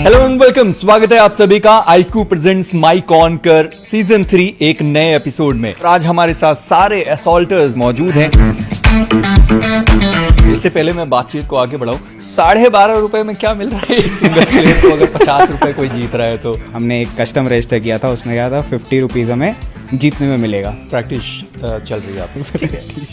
Hello and welcome, स्वागत है आप सभी का आईक्यू प्रेजेंट्स माई कॉनकर सीजन 3 एक नए एपिसोड में। आज हमारे साथ सारे असॉल्टर्स मौजूद हैं। इससे पहले मैं बातचीत को आगे बढ़ाऊं, 12.5 रुपए में क्या मिल रहा है इस सिंगल प्लेयर को अगर 50 रुपए कोई जीत रहा है तो? हमने एक कस्टम रजिस्टर किया था, उसमें क्या था 50 रुपीज़ हमें जीतने में मिलेगा। प्रैक्टिस चल रही है आपकी?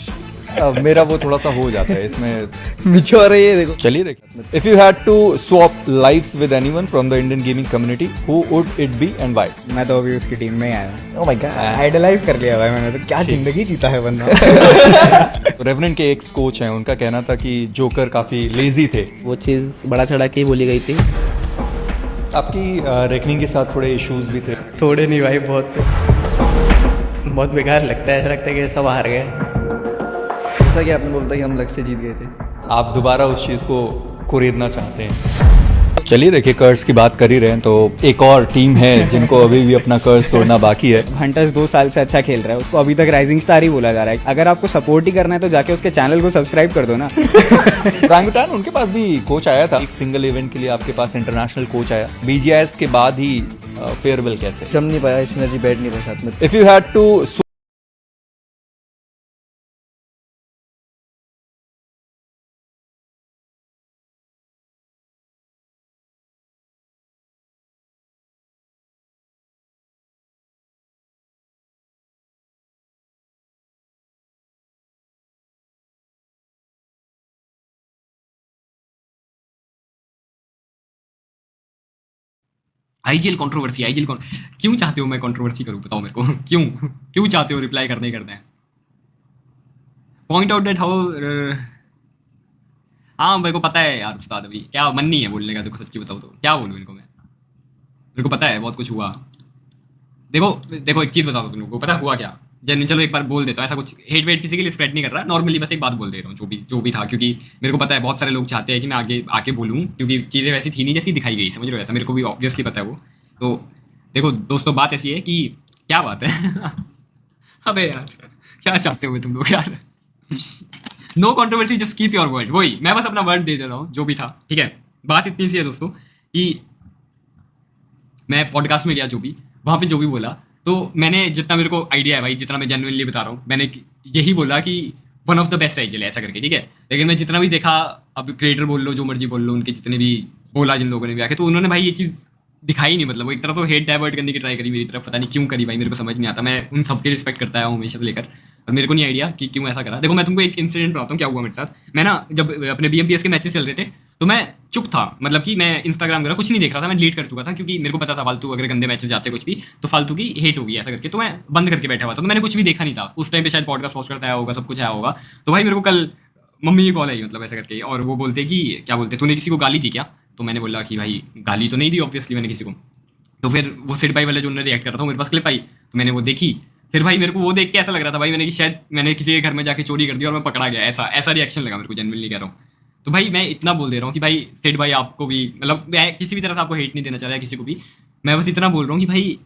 मेरा वो थोड़ा सा हो जाता है इसमें मिचोर है ये देखो। चलिए देखिए, if you had to swap lives with anyone from the Indian gaming community, who would it be and why? मैं तो अभी उसकी टीम में ही आया हूँ। ओह माय गॉड, आइडलाइज कर लिया भाई मैंने तो। क्या जिंदगी जीता है बंदा। रेवनेंट के एक्स कोच हैं, उनका कहना था कि जोकर काफी लेजी थे। वो चीज़ बड़ा चढ़ा के ही बोली गई थी। आपकी रेकनिंग के साथ थोड़े इश्यूज भी थे? थोड़े नहीं भाई, बहुत बेकार लगता है। ऐसा लगता है कि सब हार गए। जैसा कि आपने बोलता कि हम लक से जीत गए थे, आप दोबारा उस चीज को कुरेदना चाहते हैं? चलिए देखिए, कर्ज की बात कर ही रहे हैं तो एक और टीम है जिनको अभी भी अपना कर्ज तोड़ना बाकी है। हंटर्स 2 साल से अच्छा खेल रहा है, उसको अभी तक राइजिंग स्टार ही बोला जा रहा है। अगर आपको सपोर्ट ही करना है तो जाके उसके चैनल को सब्सक्राइब कर दो ना। रंगटान, उनके पास भी कोच आया था एक सिंगल इवेंट के लिए, आपके पास इंटरनेशनल कोच आया। बीजीआईएस के बाद ही फेयरवेल कैसे जम नहीं पाया, सिनर्जी बैठ नहीं पाया साथ में। If you had to IGL controversy, क्यों चाहते हो मैं कंट्रोवर्सी करूं? बताओ मेरे को। क्यों चाहते हो रिप्लाई करना ही करना है? पॉइंट आउट दैट हाउ हाँ मेरे को पता है यार उस्ताद, अभी क्या मन नहीं है बोलने का। देखो सच्ची बताओ तो क्या बोलूँ इनको मैं? मेरे को पता है बहुत कुछ हुआ। देखो एक चीज़ बता दो तुम लोगों को, पता हुआ क्या? चलो एक बार बोल देता हूँ, ऐसा कुछ हेट वेट किसी के लिए स्प्रेड नहीं कर रहा, नॉर्मली बस एक बात बोल दे रहा हूँ जो भी था, क्योंकि मेरे को पता है बहुत सारे लोग चाहते हैं कि मैं आके बोलूँ, क्योंकि चीज़ें वैसी थी नहीं जैसी दिखाई गई, समझ रहे हो? ऐसा मेरे को भी ऑब्वियसली पता है वो। तो देखो दोस्तों, बात ऐसी है कि क्या बात है। अबे यार क्या चाहते हो तुम लोग यार? No controversy, just keep your word. वही मैं बस अपना वर्ड दे रहा हूँ जो भी था, ठीक है। बात इतनी सी है दोस्तों कि मैं पॉडकास्ट में गया, जो भी वहाँ पे जो भी बोला, तो मैंने जितना मेरे को आइडिया है भाई, जितना मैं जेन्युइनली बता रहा हूँ, मैंने यही बोला कि one of the best IGL है ऐसा करके, ठीक है। लेकिन मैं जितना भी देखा, अब क्रिएटर बोल लो जो मर्जी बोल लो, उनके जितने भी बोला जिन लोगों ने भी आके, तो उन्होंने भाई ये चीज़ दिखाई नहीं। मतलब वो एक तरह तो हेट डाइवर्ट करने की ट्राई करी मेरी तरफ, पता नहीं क्यों करी भाई, मेरे को समझ नहीं आता। मैं उन सबकी रिस्पेक्ट करता है हमेशा से लेकर, और मेरे को नहीं आइडिया कि क्यों ऐसा करा। देखो मैं तुमको एक इंसिडेंट बताता हूँ क्या हुआ मेरे साथ। मैं ना जब अपने बीएमपीएस के मैचेस चल रहे थे तो मैं चुप था, मतलब कि मैं इंस्टाग्राम वगैरह कुछ नहीं देख रहा था, मैं डिलीट कर चुका था, क्योंकि मेरे को पता था फालतू अगर गंदे मैचेस जाते कुछ भी तो फालतू की हेट होगी ऐसा करके, तो मैं बंद करके बैठा हुआ था। तो मैंने कुछ भी देखा नहीं था उस टाइम पे, शायद पॉडकास्ट पोस्ट करता आया होगा, सब कुछ आया होगा। तो भाई मेरे को कल मम्मी की कॉल आई, मतलब ऐसा करके, और वो बोलते कि क्या बोलते, तूने किसी को गाली दी क्या? तो मैंने बोला कि भाई गाली तो नहीं दी ऑब्वियसली मैंने किसी को। तो फिर वो सिड भाई वाले जो उन्होंने रिएक्ट कर रहा था, मेरे पास क्लिप आई, तो मैंने वो देखी। फिर भाई मेरे को वो देख के ऐसा लग रहा था भाई मैंने कि शायद मैंने किसी के घर में जाके चोरी कर दी और मैं पकड़ा गया, ऐसा रिएक्शन लगा मेरे को, जेन्युइनली कह रहा हूँ। तो भाई मैं इतना बोल दे रहा हूँ कि भाई सिड भाई आपको भी, मतलब मैं किसी भी तरह से आपको हेट नहीं देना चाह रहा किसी को भी, मैं बस इतना बोल रहा हूँ कि भाई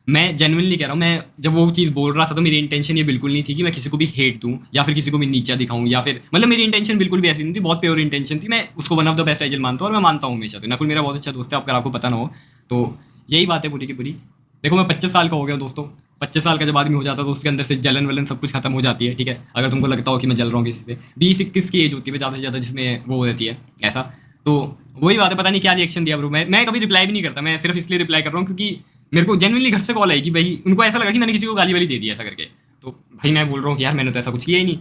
मैं जेन्युइनली कह रहा हूँ, मैं जब वो चीज़ बोल रहा था तो मेरी इंटेंशन ये बिल्कुल नहीं थी कि मैं किसी को भी हेट दूँ या फिर किसी को भी नीचा दिखाऊँ, या फिर मतलब मेरी इंटेंशन बिल्कुल भी ऐसी नहीं थी, बहुत प्योर इंटेंशन थी। मैं उसको one of the best IGL मानता हूँ और मैं मानता हूँ हमेशा से। नकुल मेरा बहुत अच्छा दोस्त है, अगर आपको पता ना हो तो यही बात है पूरी की पूरी। देखो मैं 25 साल का हो गया दोस्तों, 25 साल का जब आदमी हो जाता है तो उसके अंदर से जलन वलन सब कुछ खत्म हो जाती है, ठीक है। अगर तुमको लगता हो कि मैं जल रहा हूँ किसी से, 20-21 की एज होती है ज़्यादा से ज़्यादा जिसमें वो हो रहती है ऐसा, तो वही बात है। पता नहीं क्या रिएक्शन दिया ब्रो, मैं कभी रिप्लाई भी नहीं करता, मैं सिर्फ इसलिए रिप्लाई कर रहा हूँ क्योंकि मेरे को जेन्युइनली घर से कॉल आई कि भाई उनको ऐसा लगा कि मैंने किसी को गाली वाली दे दी ऐसा करके। तो भाई मैं बोल रहा हूँ कि यार मैंने तो ऐसा कुछ किया ही नहीं।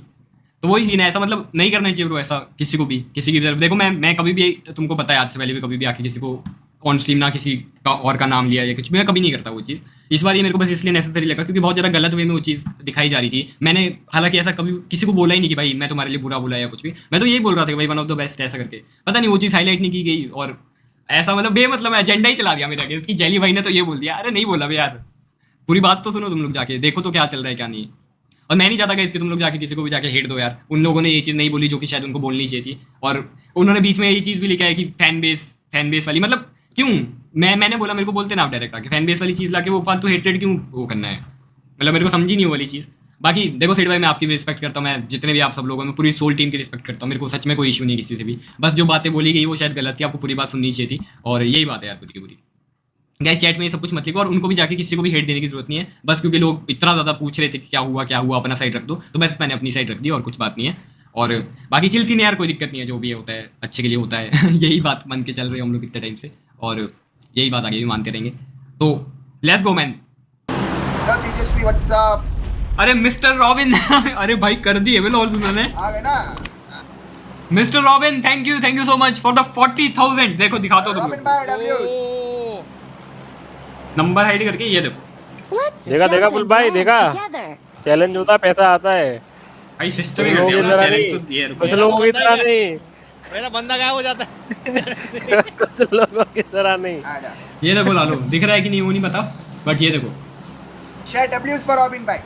तो वही सीन है, ऐसा मतलब नहीं करना चाहिए ब्रो ऐसा किसी को भी, किसी की तरफ। देखो मैं कभी भी, तुमको पता है आज से पहले भी कभी भी आके किसी को ऑन स्ट्रीम ना किसी का और का नाम लिया या कुछ, मैं कभी नहीं करता वो चीज़। इस बार ये मेरे को बस इसलिए नेसेसरी लगा क्योंकि बहुत ज़्यादा गलत वे में वो चीज़ दिखाई जा रही थी। मैंने हालांकि ऐसा कभी किसी को बोला ही नहीं कि भाई मैं तुम्हारे लिए बुरा बोला या कुछ भी, मैं तो यही बोल रहा था कि भाई वन ऑफ द बेस्ट ऐसा करके। पता नहीं वो चीज़ हाईलाइट नहीं की गई और ऐसा मतलब बेमतलब एजेंडा ही चला दिया मेरे आगे कि जैली भाई ने तो ये बोल दिया। अरे नहीं बोला भाई यार, पूरी बात तो सुनो तुम लोग, जाके देखो तो क्या चल रहा है क्या नहीं। और मैं नहीं चाहता कि इसके तुम लोग जाके किसी को भी जाके हेट दो यार। उन लोगों ने ये चीज़ नहीं बोली जो कि शायद उनको बोलनी चाहिए थी, और उन्होंने बीच में ये चीज़ भी लिखा है कि फैन बेस वाली, मतलब क्यों? मैंने बोला मेरे को बोलते ना आप डायरेक्ट आके फैन बेस वाली चीज़ लाके वो फालतू हेट्रेड क्यों वो करना है? मतलब मेरे को समझी नहीं वो वाली चीज़। बाकी देखो सेठ भाई, मैं आपकी भी रिस्पेक्ट करता हूँ, मैं जितने भी आप सब लोगों में पूरी सोल टीम की रिस्पेक्ट करता हूँ, मेरे को सच में कोई इशू नहीं किसी से भी। बस जो बातें बोली गई वो शायद गलत थी, आपको पूरी बात सुननी चाहिए थी, और यही बात है यार पूरी की पूरी। गाइस चैट में ये सब कुछ मत लिखो, और उनको भी जाके किसी को भी हेट देने की जरूरत नहीं है, बस क्योंकि लोग इतना ज़्यादा पूछ रहे थे कि क्या हुआ अपना साइड रख दो, तो बस मैंने अपनी साइड रख दी और कुछ बात नहीं है। और बाकी चिल सीन है यार, कोई दिक्कत नहीं है, जो भी होता है अच्छे के लिए होता है। यही बात मान के चल रहे हैं हम लोग इतने टाइम से, और यही बात आगे भी मानते रहेंगे। तो let's go man. Tejasvi what's up अरे मिस्टर रॉबिन अरे भाई कर दिए वे लॉल्स उन्होंने। आ गए ना mister robin thank you so much for the 40,000। देखो दिखाता हूँ तुम रॉबिन लोग भाई डब्ल्यूज नंबर हाइड करके, ये देखो देखा बुल भाई, देखा चैलेंज होता है, पैसा आता है। भाई सिस्टम ही कर दिया ना, चैलेंज तो दिए। कुछ लोगों की तरह नहीं, मेरा बंदा गायब हो जाता है। कुछ लोगों की तरह नहीं। आ जा ये देखो लालो, दिख रहा है कि नहीं वो नहीं पता, बट ये देखो शेयर डब्ल्यूज फॉर रॉबिन भाई।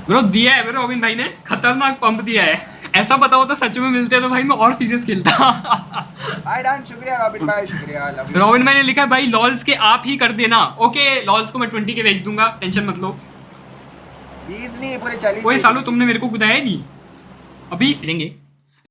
ब्रो दिया है रॉबिन भाई ने, खतरनाक पंप दिया है। ऐसा पता होता सच में मिलते तो भाई मैं और सीरियस खेलता। आई डन, शुक्रिया रॉबिन भाई, शुक्रिया, लव यू। रॉबिन भाई ने लिखा है भाई लॉल्स के आप ही कर देना। ओके लॉल्स को मैं 20 के भेज दूंगा, टेंशन मत लो। 20 नहीं पूरे 40। कोई सालो तुमने मेरे को बुलाया नहीं, अभी लेंगे।